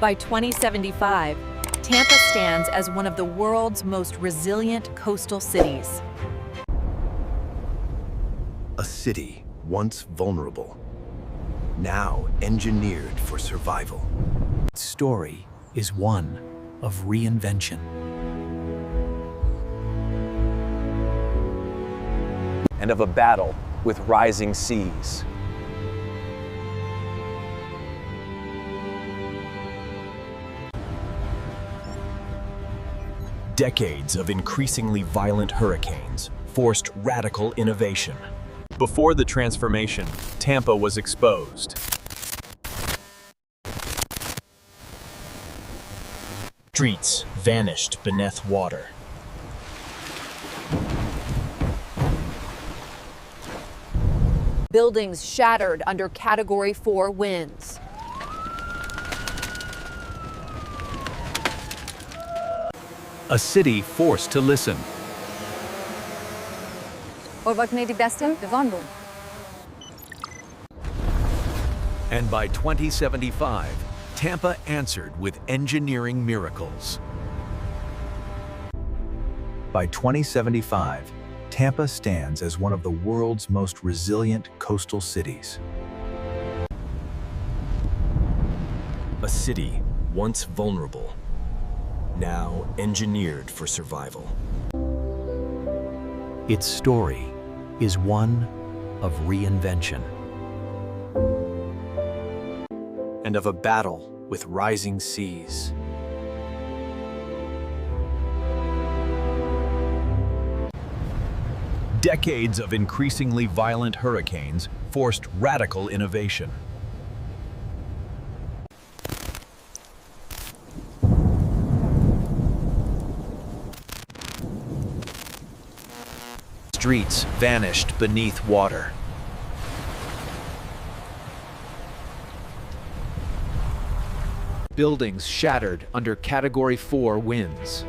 By 2075, Tampa stands as one of the world's most resilient coastal cities. A city once vulnerable, now engineered for survival. Its story is one of reinvention. And of a battle with rising seas. Decades of increasingly violent hurricanes forced radical innovation. Before the transformation, Tampa was exposed. Streets vanished beneath water. Buildings shattered under Category 4 winds. A city forced to listen. And by 2075, Tampa answered with engineering miracles. By 2075, Tampa stands as one of the world's most resilient coastal cities. A city once vulnerable, now engineered for survival. Its story is one of reinvention. And of a battle with rising seas. Decades of increasingly violent hurricanes forced radical innovation. Streets vanished beneath water. Buildings shattered under Category 4 winds.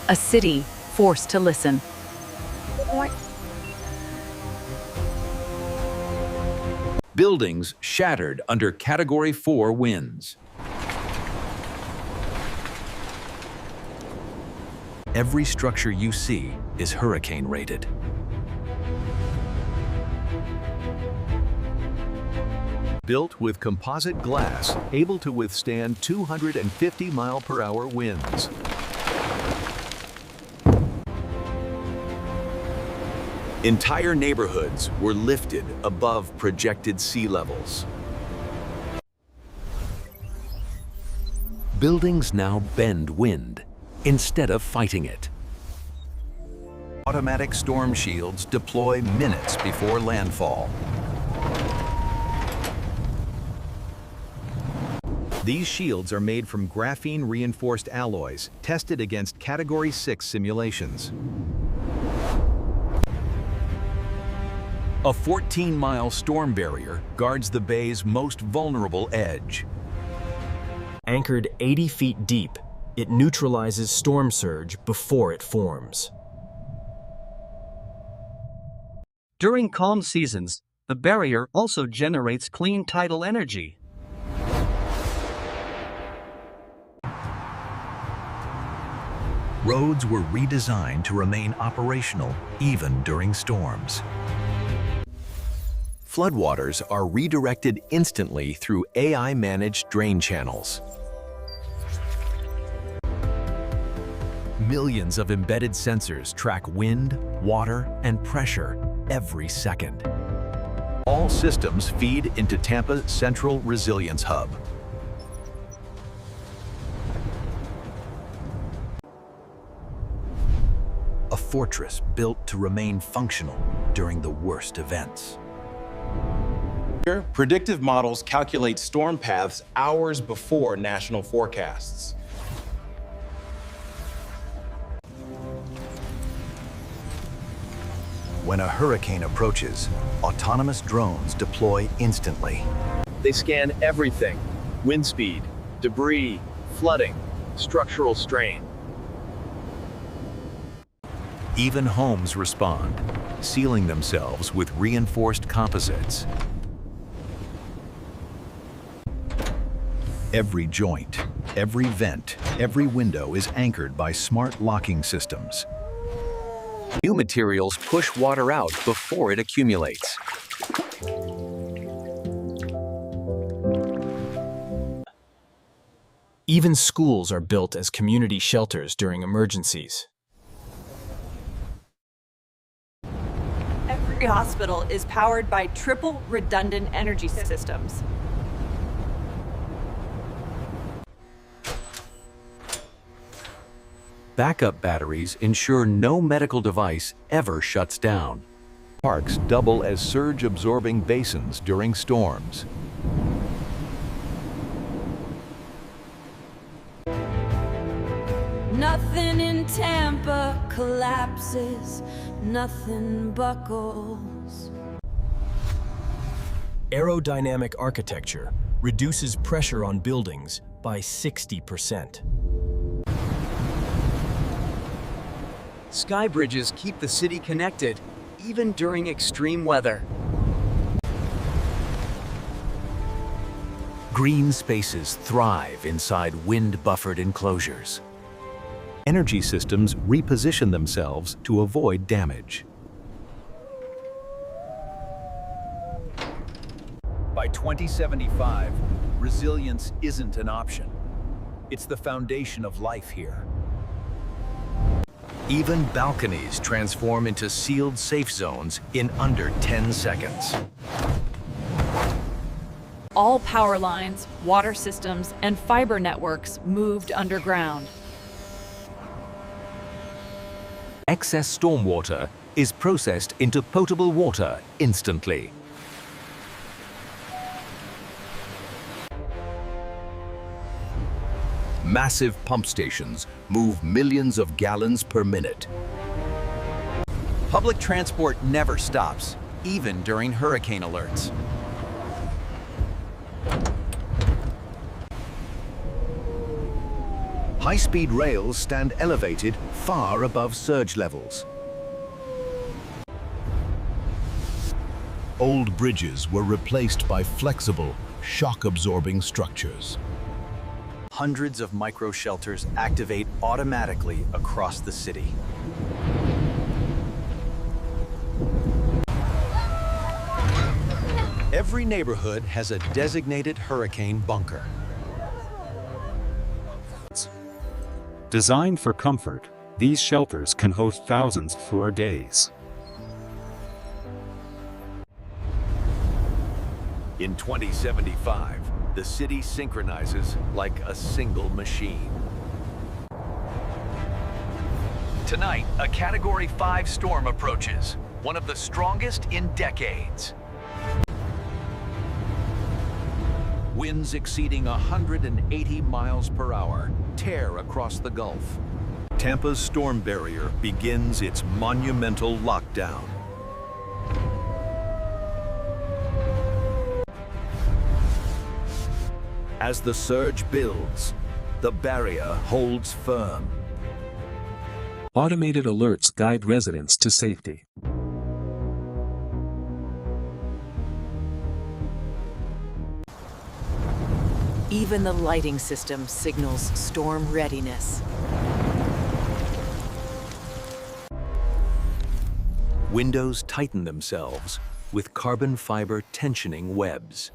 A city forced to listen. Buildings shattered under Category 4 winds. Every structure you see is hurricane rated. Built with composite glass, able to withstand 250-mile-per-hour winds. Entire neighborhoods were lifted above projected sea levels. Buildings now bend wind instead of fighting it. Automatic storm shields deploy minutes before landfall. These shields are made from graphene-reinforced alloys, tested against Category 6 simulations. A 14-mile storm barrier guards the bay's most vulnerable edge. Anchored 80 feet deep, it neutralizes storm surge before it forms. During calm seasons, the barrier also generates clean tidal energy. Roads were redesigned to remain operational even during storms. Floodwaters are redirected instantly through AI-managed drain channels. Millions of embedded sensors track wind, water, and pressure every second. All systems feed into Tampa's Central Resilience Hub. A fortress built to remain functional during the worst events. Here, predictive models calculate storm paths hours before national forecasts. When a hurricane approaches, autonomous drones deploy instantly. They scan everything: wind speed, debris, flooding, structural strain. Even homes respond, sealing themselves with reinforced composites. Every joint, every vent, every window is anchored by smart locking systems. New materials push water out before it accumulates. Even schools are built as community shelters during emergencies. Every hospital is powered by triple redundant energy systems. Backup batteries ensure no medical device ever shuts down. Parks double as surge-absorbing basins during storms. Nothing in Tampa collapses, nothing buckles. Aerodynamic architecture reduces pressure on buildings by 60%. Sky bridges keep the city connected, even during extreme weather. Green spaces thrive inside wind-buffered enclosures. Energy systems reposition themselves to avoid damage. By 2075, resilience isn't an option. It's the foundation of life here. Even balconies transform into sealed safe zones in under 10 seconds. All power lines, water systems, and fiber networks moved underground. Excess stormwater is processed into potable water instantly. Massive pump stations move millions of gallons per minute. Public transport never stops, even during hurricane alerts. High-speed rails stand elevated far above surge levels. Old bridges were replaced by flexible, shock-absorbing structures. Hundreds of micro-shelters activate automatically across the city. Every neighborhood has a designated hurricane bunker. Designed for comfort, these shelters can host thousands for days. In 2075, the city synchronizes like a single machine. Tonight, a Category 5 storm approaches, one of the strongest in decades. Winds exceeding 180 miles per hour tear across the Gulf. Tampa's storm barrier begins its monumental lockdown. As the surge builds, the barrier holds firm. Automated alerts guide residents to safety. Even the lighting system signals storm readiness. Windows tighten themselves with carbon fiber tensioning webs.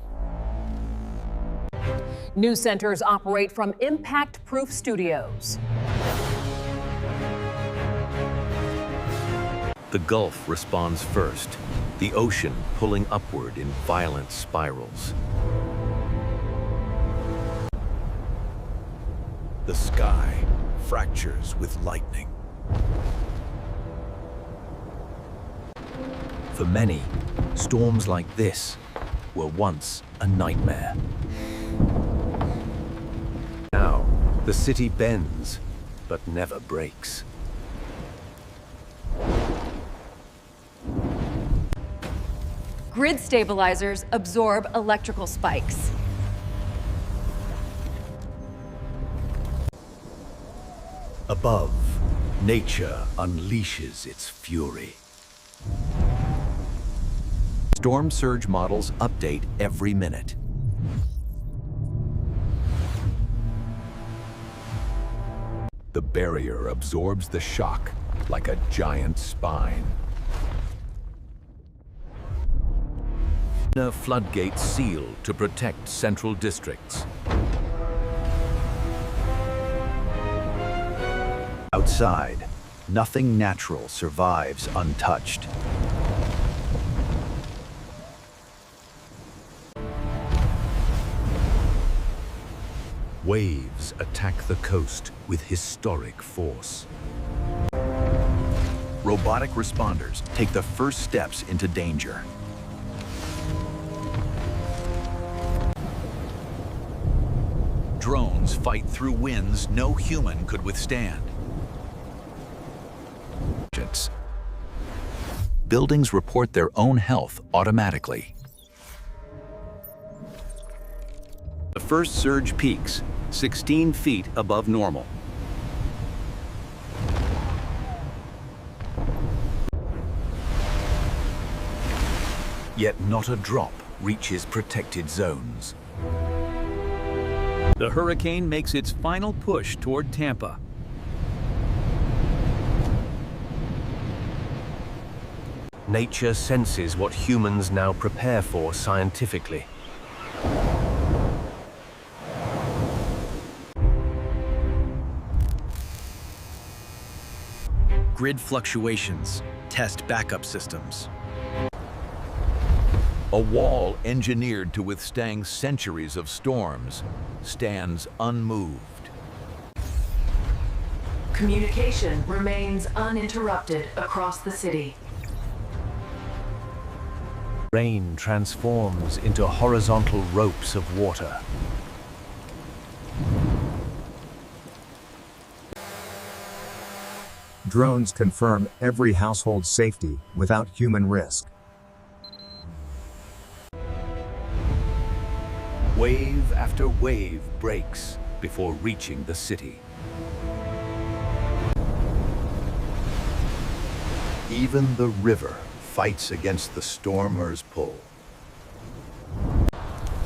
News centers operate from impact-proof studios. The Gulf responds first, the ocean pulling upward in violent spirals. The sky fractures with lightning. For many, storms like this were once a nightmare. Now, the city bends, but never breaks. Grid stabilizers absorb electrical spikes. Above, Nature unleashes its fury. Storm surge models update every minute. The barrier absorbs the shock like a giant spine. Floodgates sealed to protect central districts. Outside, nothing natural survives untouched. Waves attack the coast with historic force. Robotic responders take the first steps into danger. Drones fight through winds no human could withstand. Buildings report their own health automatically. The first surge peaks 16 feet above normal. Yet not a drop reaches protected zones. The hurricane makes its final push toward Tampa. Nature senses what humans now prepare for scientifically. Grid fluctuations test backup systems. A wall engineered to withstand centuries of storms stands unmoved. Communication remains uninterrupted across the city. Rain transforms into horizontal ropes of water. Drones confirm every household's safety without human risk. Wave after wave breaks before reaching the city. Even the river fights against the stormer's pull.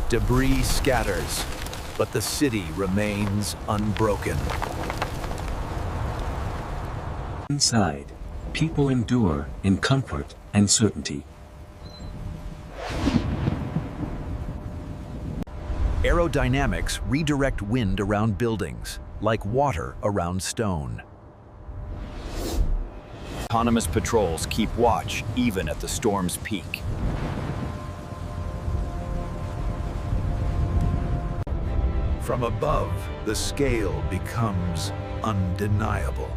Debris scatters, but the city remains unbroken. Inside, people endure in comfort and certainty. Aerodynamics redirect wind around buildings, like water around stone. Autonomous patrols keep watch even at the storm's peak. From above, the scale becomes undeniable.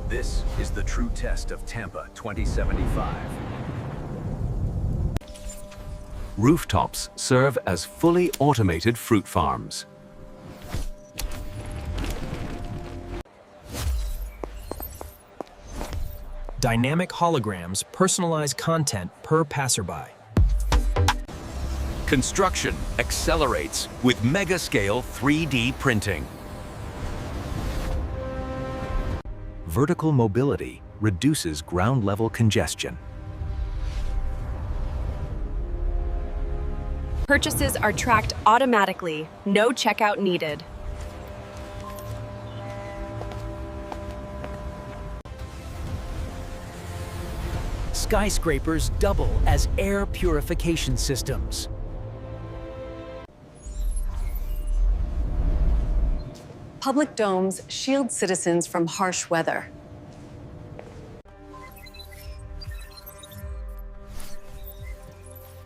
This is the true test of Tampa 2075. Rooftops serve as fully automated fruit farms. Dynamic holograms personalize content per passerby. Construction accelerates with mega-scale 3D printing. Vertical mobility reduces ground-level congestion. Purchases are tracked automatically, no checkout needed. Skyscrapers double as air purification systems. Public domes shield citizens from harsh weather.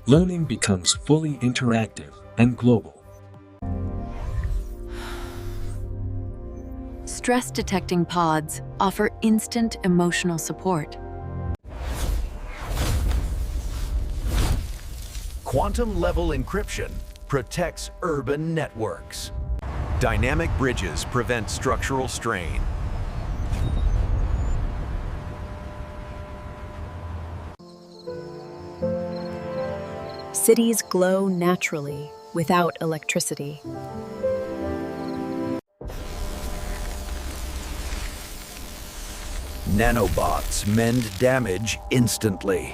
Learning becomes fully interactive and global. Stress-detecting pods offer instant emotional support. Quantum-level encryption protects urban networks. Dynamic bridges prevent structural strain. Cities glow naturally without electricity. Nanobots mend damage instantly.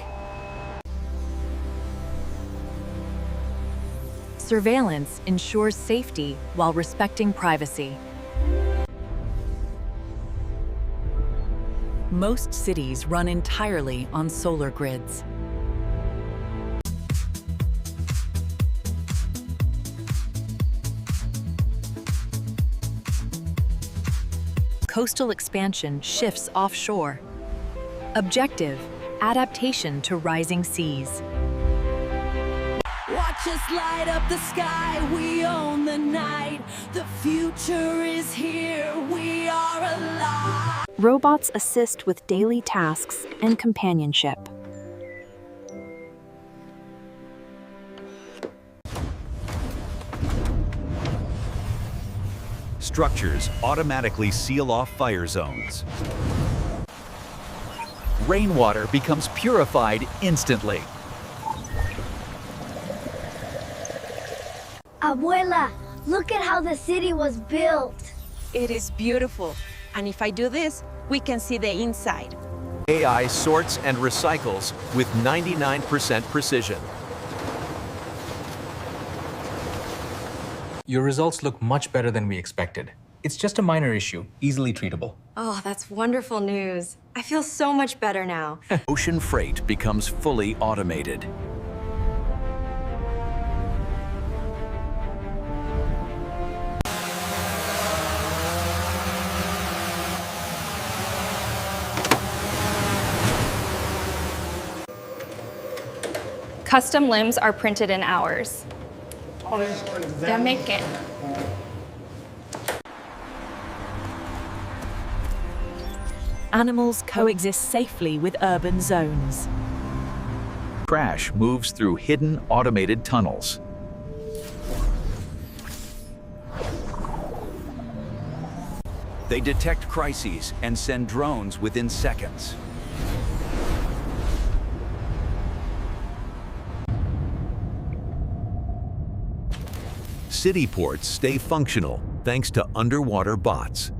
Surveillance ensures safety while respecting privacy. Most cities run entirely on solar grids. Coastal expansion shifts offshore. Objective: adaptation to rising seas. Watch us light up the sky, we own the night. The future is here, we are alive. Robots assist with daily tasks and companionship. Structures automatically seal off fire zones. Rainwater becomes purified instantly. Abuela, look at how the city was built. It is beautiful. And if I do this, we can see the inside. AI sorts and recycles with 99% precision. Your results look much better than we expected. It's just a minor issue, easily treatable. Oh, that's wonderful news. I feel so much better now. Ocean freight becomes fully automated. Custom limbs are printed in hours. They're making. Animals coexist safely with urban zones. Crash moves through hidden automated tunnels. They detect crises and send drones within seconds. City ports stay functional thanks to underwater bots.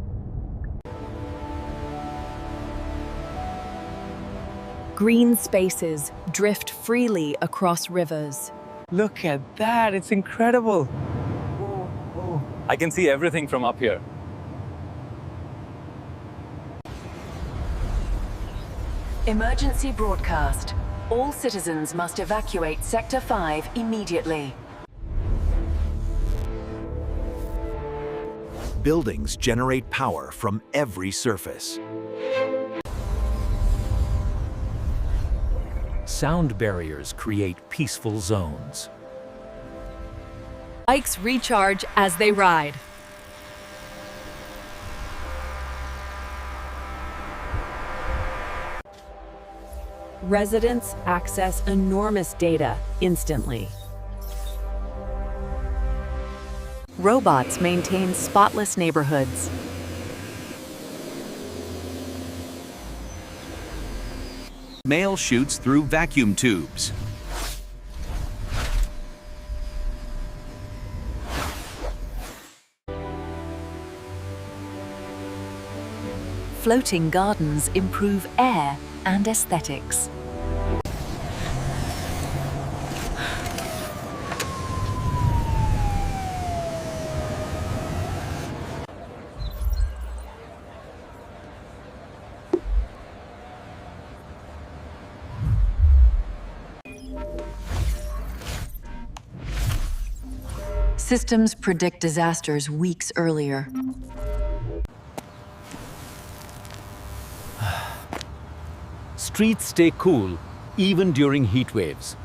Green spaces drift freely across rivers. Look at that, it's incredible. I can see everything from up here. Emergency broadcast. All citizens must evacuate Sector 5 immediately. Buildings generate power from every surface. Sound barriers create peaceful zones. Bikes recharge as they ride. Residents access enormous data instantly. Robots maintain spotless neighborhoods. Mail shoots through vacuum tubes. Floating gardens improve air and aesthetics. Systems predict disasters weeks earlier. Streets stay cool even during heat waves.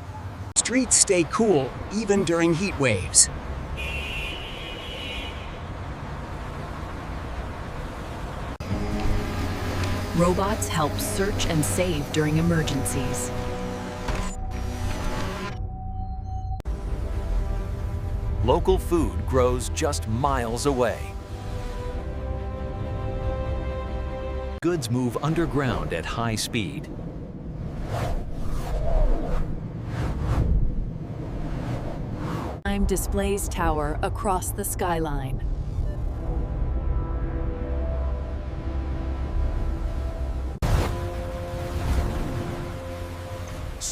Streets stay cool even during heat waves. Robots help search and save during emergencies. Local food grows just miles away. Goods move underground at high speed. Time displays tower across the skyline.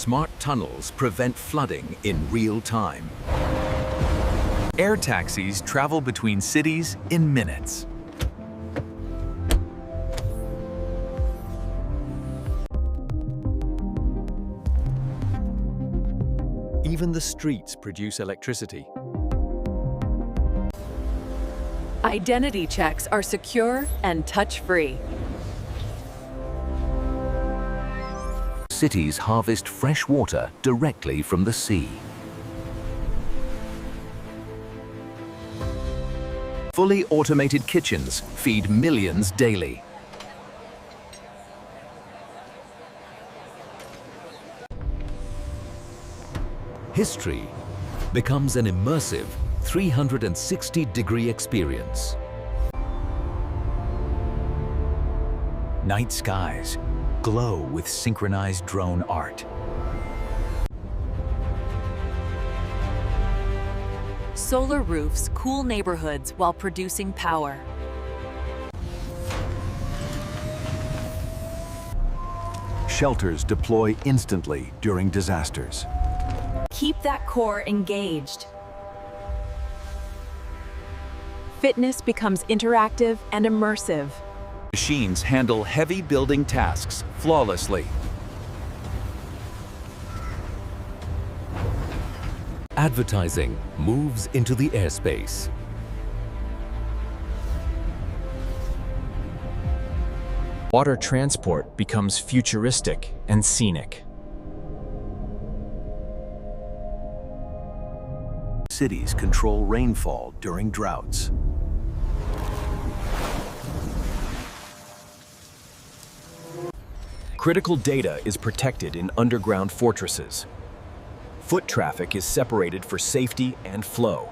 Smart tunnels prevent flooding in real time. Air taxis travel between cities in minutes. Even the streets produce electricity. Identity checks are secure and touch-free. Cities harvest fresh water directly from the sea. Fully automated kitchens feed millions daily. History becomes an immersive 360-degree experience. Night skies glow with synchronized drone art. Solar roofs cool neighborhoods while producing power. Shelters deploy instantly during disasters. Keep that core engaged. Fitness becomes interactive and immersive. Machines handle heavy building tasks flawlessly. Advertising moves into the airspace. Water transport becomes futuristic and scenic. Cities control rainfall during droughts. Critical data is protected in underground fortresses. Foot traffic is separated for safety and flow.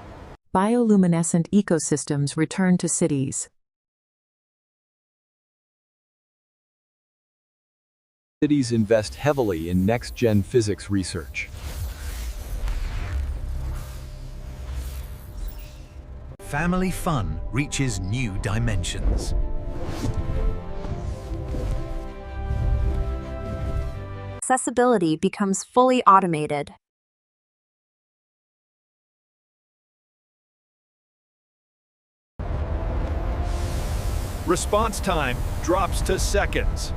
Bioluminescent ecosystems return to cities. Cities invest heavily in next-gen physics research. Family fun reaches new dimensions. Accessibility becomes fully automated. Response time drops to seconds.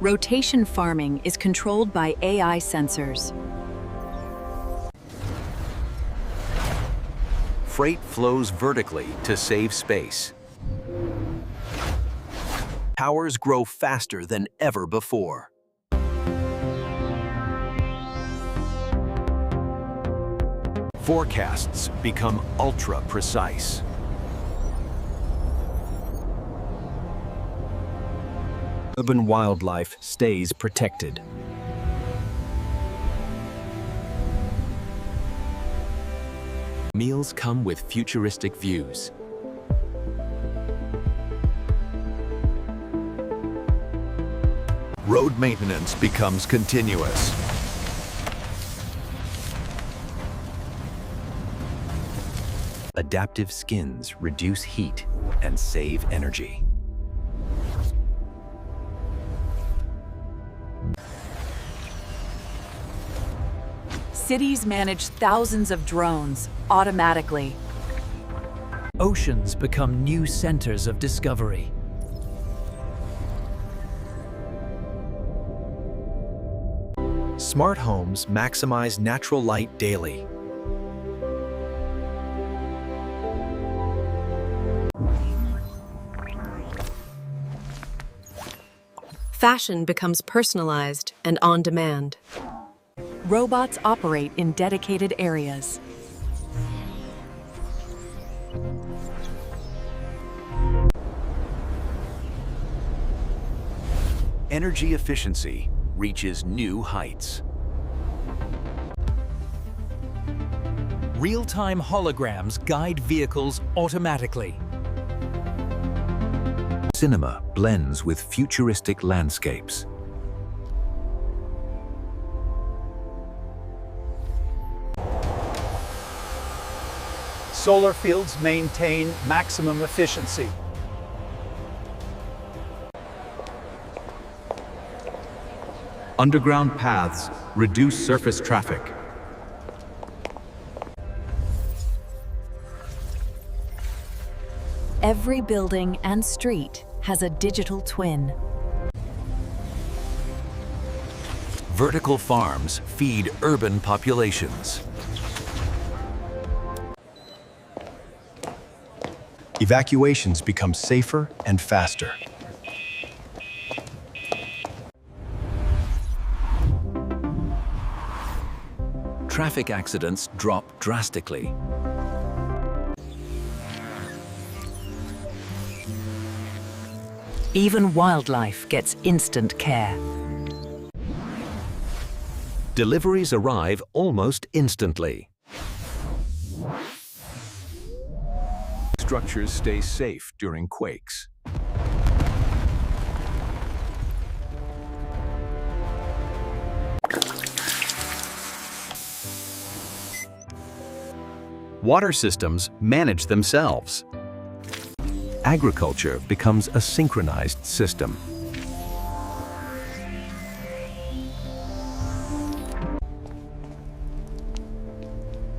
Rotation farming is controlled by AI sensors. Freight flows vertically to save space. Towers grow faster than ever before. Forecasts become ultra-precise. Urban wildlife stays protected. Meals come with futuristic views. Road maintenance becomes continuous. Adaptive skins reduce heat and save energy. Cities manage thousands of drones automatically. Oceans become new centers of discovery. Smart homes maximize natural light daily. Fashion becomes personalized and on demand. Robots operate in dedicated areas. Energy efficiency reaches new heights. Real-time holograms guide vehicles automatically. Cinema blends with futuristic landscapes. Solar fields maintain maximum efficiency. Underground paths reduce surface traffic. Every building and street has a digital twin. Vertical farms feed urban populations. Evacuations become safer and faster. Traffic accidents drop drastically. Even wildlife gets instant care. Deliveries arrive almost instantly. Structures stay safe during quakes. Water systems manage themselves. Agriculture becomes a synchronized system.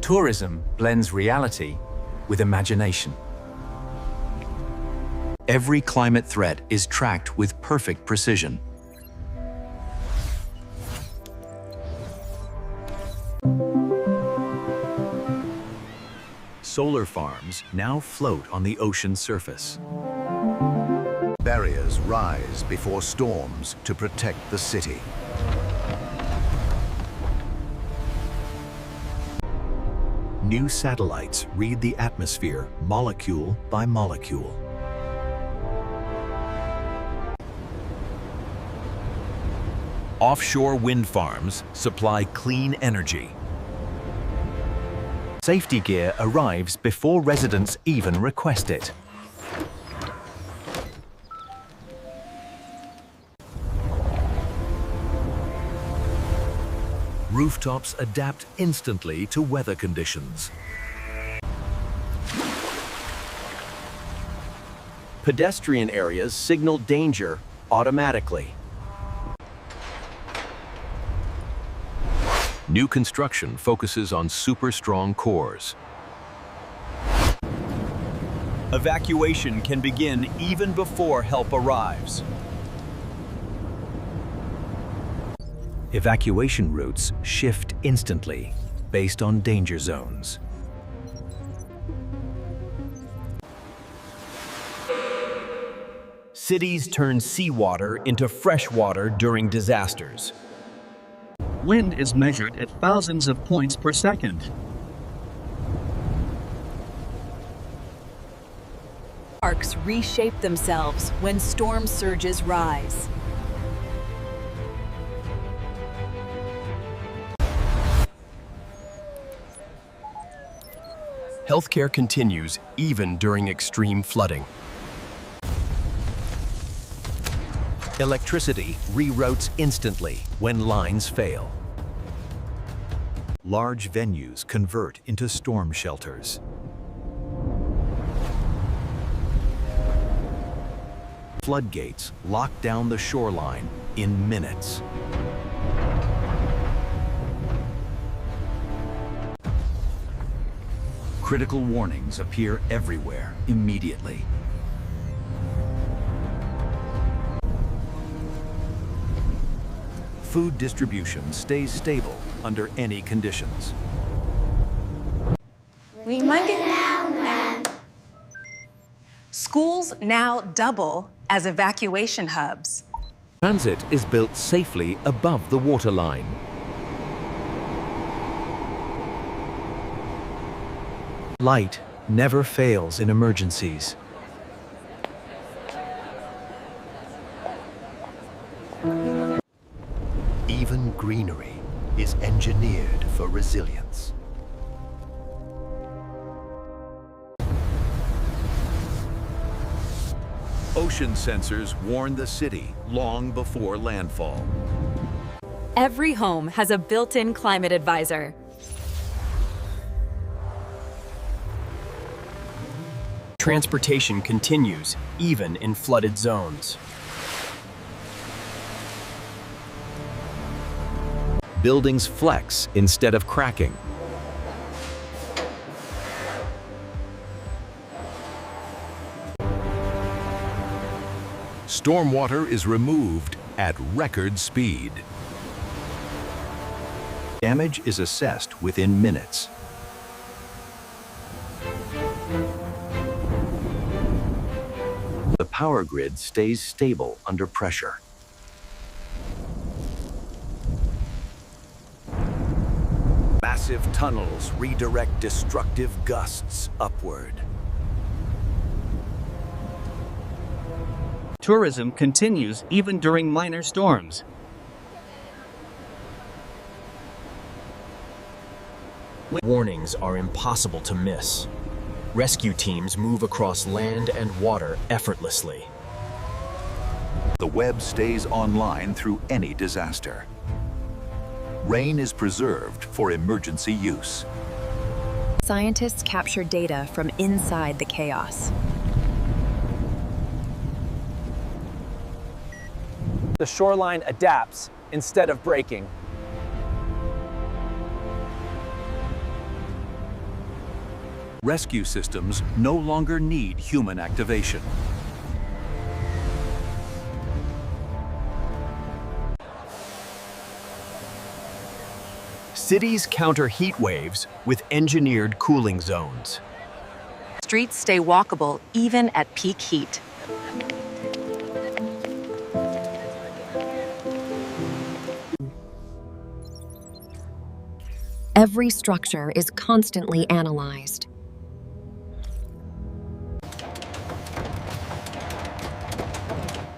Tourism blends reality with imagination. Every climate threat is tracked with perfect precision. Solar farms now float on the ocean surface. Barriers rise before storms to protect the city. New satellites read the atmosphere molecule by molecule. Offshore wind farms supply clean energy. Safety gear arrives before residents even request it. Rooftops adapt instantly to weather conditions. Pedestrian areas signal danger automatically. New construction focuses on super strong cores. Evacuation can begin even before help arrives. Evacuation routes shift instantly based on danger zones. Cities turn seawater into fresh water during disasters. Wind is measured at thousands of points per second. Parks reshape themselves when storm surges rise. Healthcare continues even during extreme flooding. Electricity reroutes instantly when lines fail. Large venues convert into storm shelters. Floodgates lock down the shoreline in minutes. Critical warnings appear everywhere immediately. Food distribution stays stable under any conditions. Schools now double as evacuation hubs. Transit is built safely above the waterline. Light never fails in emergencies. Even greenery is engineered for resilience. Ocean sensors warn the city long before landfall. Every home has a built-in climate advisor. Transportation continues even in flooded zones. buildings flex instead of cracking. Stormwater is removed at record speed. Damage is assessed within minutes. The power grid stays stable under pressure. Massive tunnels redirect destructive gusts upward. Tourism continues even during minor storms. Warnings are impossible to miss. Rescue teams move across land and water effortlessly. The web stays online through any disaster. Rain is preserved for emergency use. Scientists capture data from inside the chaos. The shoreline adapts instead of breaking. Rescue systems no longer need human activation. Cities counter heat waves with engineered cooling zones. Streets stay walkable even at peak heat. Every structure is constantly analyzed.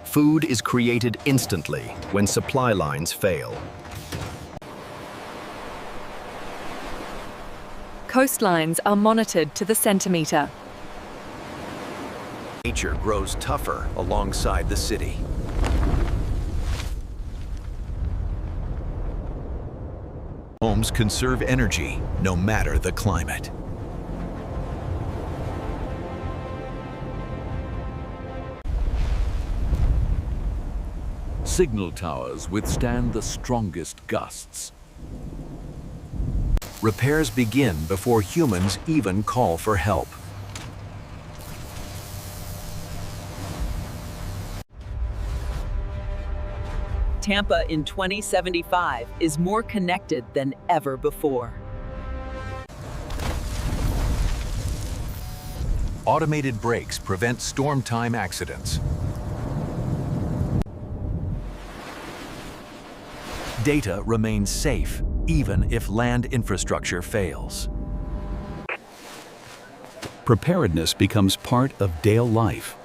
Food is created instantly when supply lines fail. Coastlines are monitored to the centimeter. Nature grows tougher alongside the city. Homes conserve energy no matter the climate. Signal towers withstand the strongest gusts. Repairs begin before humans even call for help. Tampa in 2075 is more connected than ever before. Automated brakes prevent storm time accidents. Data remains safe, even if land infrastructure fails. Preparedness becomes part of daily life.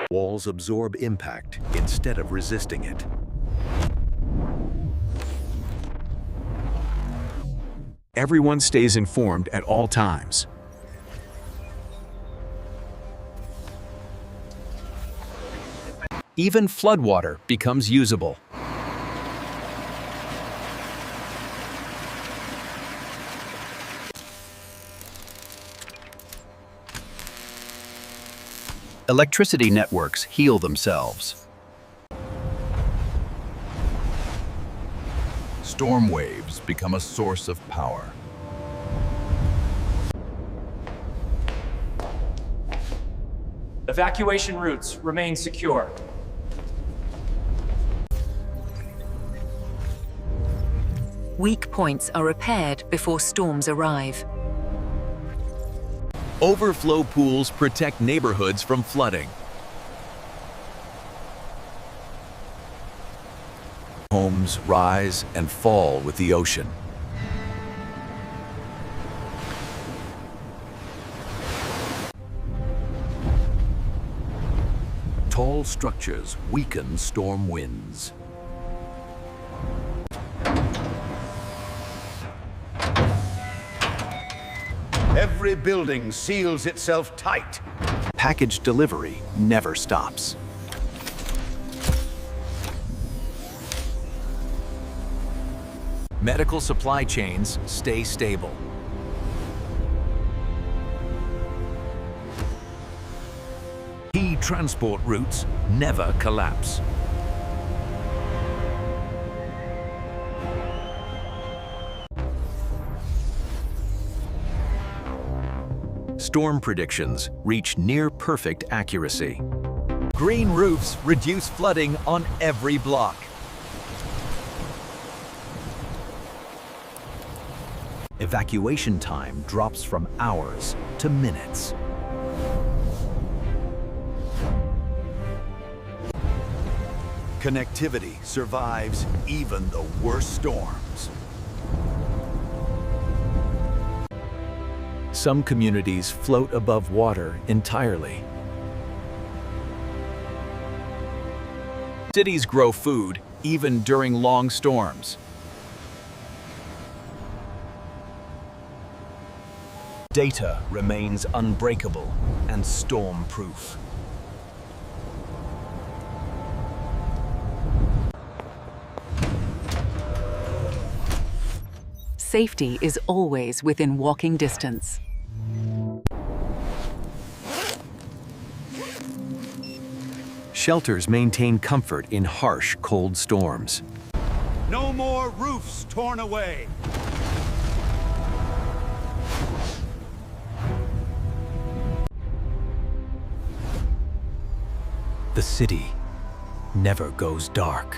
Walls absorb impact instead of resisting it. Everyone stays informed at all times. Even floodwater becomes usable. Electricity networks heal themselves. Storm waves become a source of power. Evacuation routes remain secure. Weak points are repaired before storms arrive. Overflow pools protect neighborhoods from flooding. Homes rise and fall with the ocean. Tall structures weaken storm winds. Every building seals itself tight. Package delivery never stops. Medical supply chains stay stable. Key transport routes never collapse. Storm predictions reach near-perfect accuracy. Green roofs reduce flooding on every block. Evacuation time drops from hours to minutes. Connectivity survives even the worst storms. Some communities float above water entirely. Cities grow food even during long storms. Data remains unbreakable and storm-proof. Safety is always within walking distance. Shelters maintain comfort in harsh, cold storms. No more roofs torn away. The city never goes dark.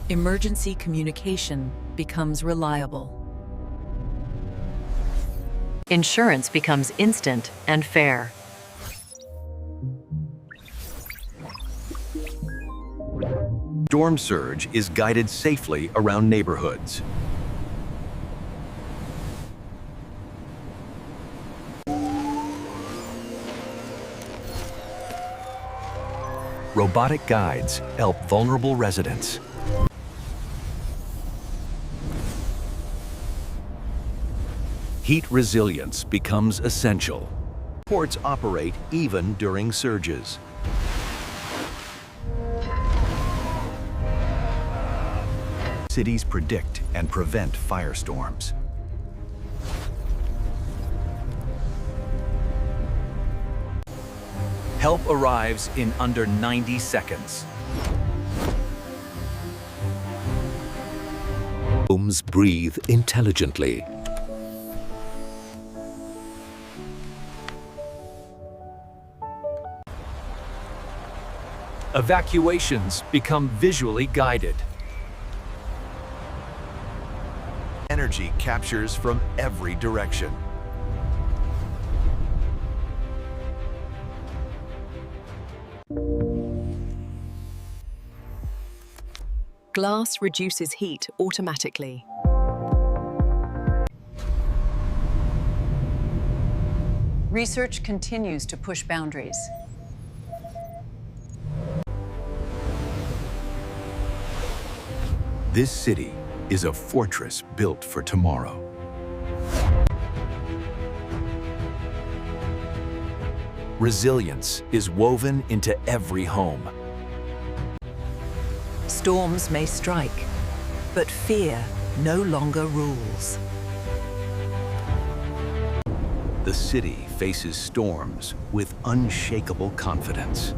Emergency communication becomes reliable. Insurance becomes instant and fair. Storm surge is guided safely around neighborhoods. Robotic guides help vulnerable residents. Heat resilience becomes essential. Ports operate even during surges. Cities predict and prevent firestorms. Help arrives in under 90 seconds. Homes breathe intelligently. Evacuations become visually guided. Energy captures from every direction. Glass reduces heat automatically. Research continues to push boundaries. This city is a fortress built for tomorrow. Resilience is woven into every home. Storms may strike, but fear no longer rules. The city faces storms with unshakable confidence.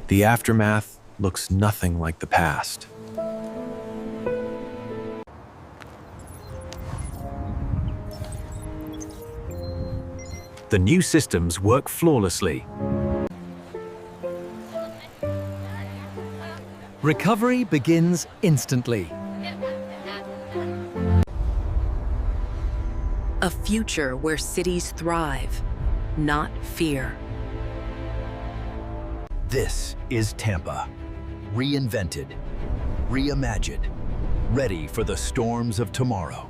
The aftermath looks nothing like the past. The new systems work flawlessly. Recovery begins instantly. A future where cities thrive, not fear. This is Tampa, reinvented, reimagined, ready for the storms of tomorrow.